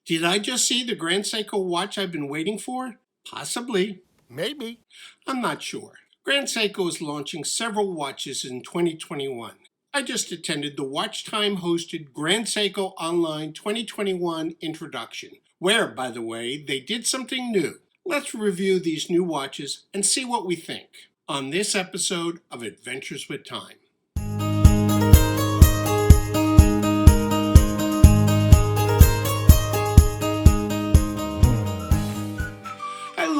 Did I just see the Grand Seiko watch I've been waiting for? Possibly. Maybe. I'm not sure. Grand Seiko is launching several watches in 2021. I just attended the Watch Time hosted Grand Seiko Online 2021 introduction, where, by the way, they did something new. Let's review these new watches and see what we think on this episode of Adventures with Time.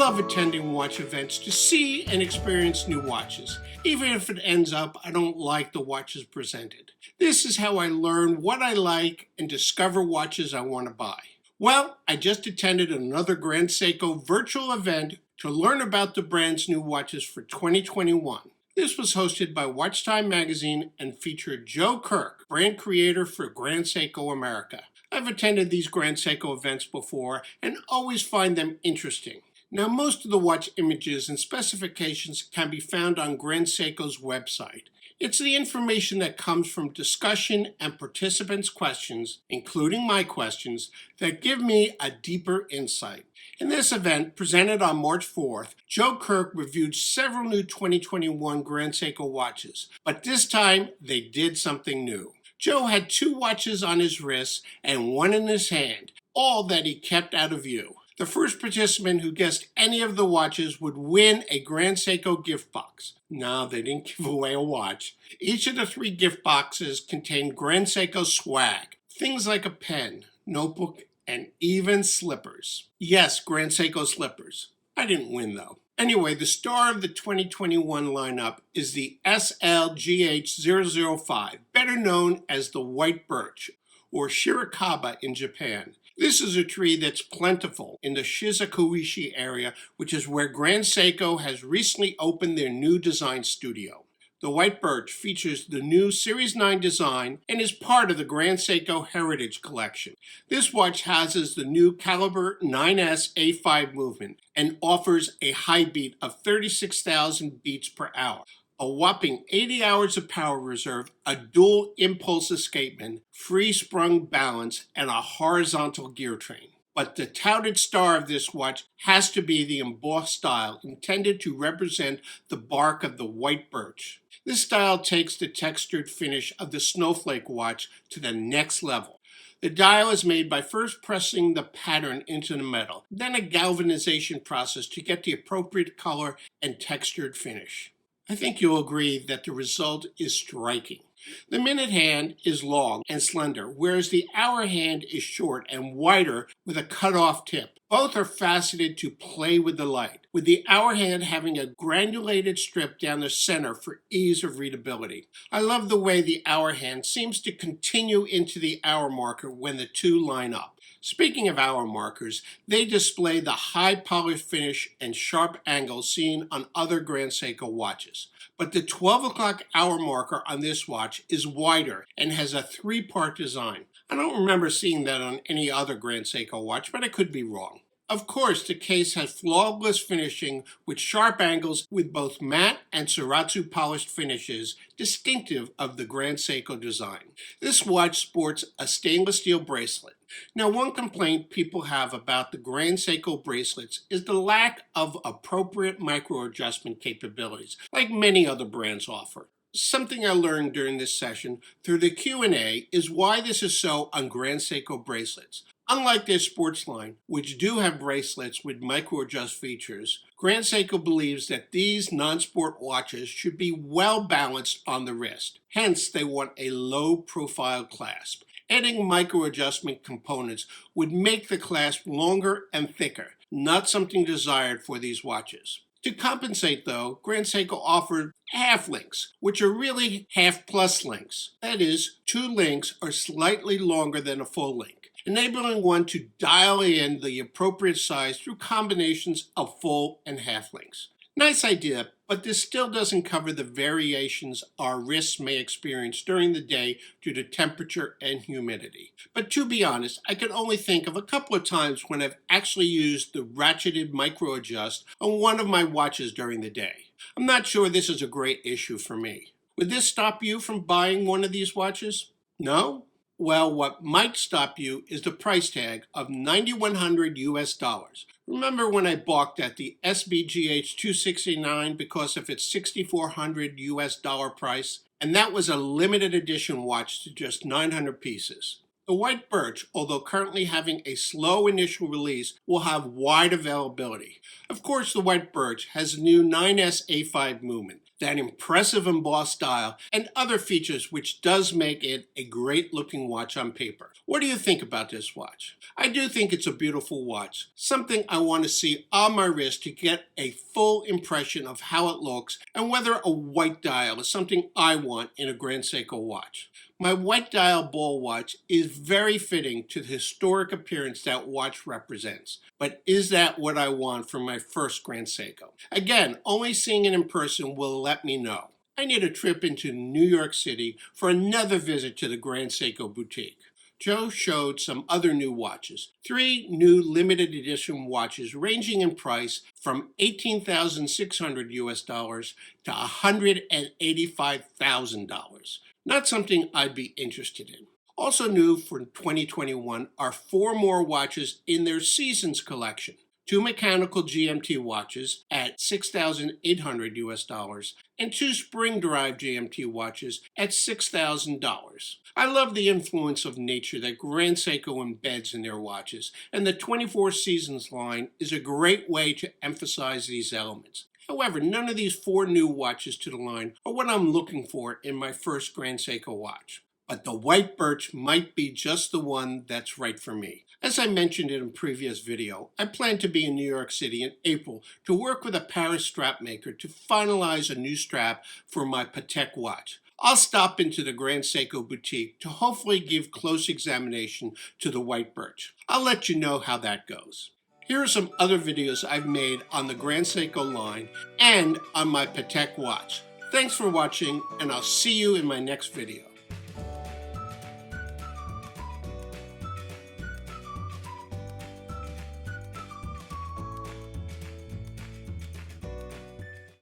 I love attending watch events to see and experience new watches, even if it ends up I don't like the watches presented. This is how I learn what I like and discover watches I want to buy. Well, I just attended another Grand Seiko virtual event to learn about the brand's new watches for 2021. This was hosted by Watch Time magazine and featured Joe Kirk, brand creator for Grand Seiko America. I've attended these Grand Seiko events before and always find them interesting. Now, most of the watch images and specifications can be found on Grand Seiko's website. It's the information that comes from discussion and participants' questions, including my questions, that give me a deeper insight. In this event, presented on March 4th, Joe Kirk reviewed several new 2021 Grand Seiko watches, but this time they did something new. Joe had two watches on his wrist and one in his hand, all that he kept out of view. The first participant who guessed any of the watches would win a Grand Seiko gift box. No, they didn't give away a watch. Each of the three gift boxes contained Grand Seiko swag, things like a pen, notebook, and even slippers. Yes, Grand Seiko slippers. I didn't win though. Anyway, the star of the 2021 lineup is the SLGH005, better known as the White Birch, or Shirakawa in Japan. This is a tree that's plentiful in the Shizukuishi area, which is where Grand Seiko has recently opened their new design studio. The White Birch features the new Series 9 design and is part of the Grand Seiko Heritage Collection. This watch houses the new Caliber 9S A5 movement and offers a high beat of 36,000 beats per hour. A whopping 80 hours of power reserve, a dual impulse escapement, free sprung balance, and a horizontal gear train. But the touted star of this watch has to be the embossed style intended to represent the bark of the white birch. This style takes the textured finish of the snowflake watch to the next level. The dial is made by first pressing the pattern into the metal, then a galvanization process to get the appropriate color and textured finish. I think you'll agree that the result is striking. The minute hand is long and slender, whereas the hour hand is short and wider with a cut-off tip. Both are faceted to play with the light, with the hour hand having a granulated strip down the center for ease of readability. I love the way the hour hand seems to continue into the hour marker when the two line up. Speaking of hour markers, they display the high polished finish and sharp angles seen on other Grand Seiko watches. But the 12 o'clock hour marker on this watch is wider and has a three-part design. I don't remember seeing that on any other Grand Seiko watch, but I could be wrong. Of course, the case has flawless finishing with sharp angles with both matte and Soratsu polished finishes distinctive of the Grand Seiko design. This watch sports a stainless steel bracelet. Now, one complaint people have about the Grand Seiko bracelets is the lack of appropriate micro-adjustment capabilities, like many other brands offer. Something I learned during this session through the Q&A is why this is so on Grand Seiko bracelets. Unlike their sports line, which do have bracelets with micro-adjust features, Grand Seiko believes that these non-sport watches should be well balanced on the wrist. Hence, they want a low-profile clasp. Adding micro-adjustment components would make the clasp longer and thicker, not something desired for these watches. To compensate, though, Grand Seiko offered half links, which are really half-plus links. That is, two links are slightly longer than a full link, enabling one to dial in the appropriate size through combinations of full and half links. Nice idea, but this still doesn't cover the variations our wrists may experience during the day due to temperature and humidity. But to be honest, I can only think of a couple of times when I've actually used the ratcheted micro adjust on one of my watches during the day. I'm not sure this is a great issue for me. Would this stop you from buying one of these watches? No? Well, what might stop you is the price tag of 9,100 US dollars. Remember when I balked at the SBGH 269 because of its 6,400 US dollar price? And that was a limited edition watch to just 900 pieces. The White Birch, although currently having a slow initial release, will have wide availability. Of course, the White Birch has a new 9S A5 movement, that impressive embossed style, and other features which does make it a great looking watch on paper. What do you think about this watch? I do think it's a beautiful watch, something I want to see on my wrist to get a full impression of how it looks and whether a white dial is something I want in a Grand Seiko watch. My white dial ball watch is very fitting to the historic appearance that watch represents. But is that what I want for my first Grand Seiko? Again, only seeing it in person will let me know. I need a trip into New York City for another visit to the Grand Seiko boutique. Joe showed some other new watches. 3 new limited edition watches ranging in price from $18,600 US dollars to $185,000. Not something I'd be interested in. Also new for 2021 are 4 more watches in their Seasons collection. 2 mechanical GMT watches at $6,800 US dollars and 2 spring-drive GMT watches at $6,000. I love the influence of nature that Grand Seiko embeds in their watches, and the 24 Seasons line is a great way to emphasize these elements. However, none of these 4 new watches to the line are what I'm looking for in my first Grand Seiko watch. But the White Birch might be just the one that's right for me. As I mentioned in a previous video, I plan to be in New York City in April to work with a Paris strap maker to finalize a new strap for my Patek watch. I'll stop into the Grand Seiko boutique to hopefully give close examination to the White Birch. I'll let you know how that goes. Here are some other videos I've made on the Grand Seiko line and on my Patek watch. Thanks for watching, and I'll see you in my next video.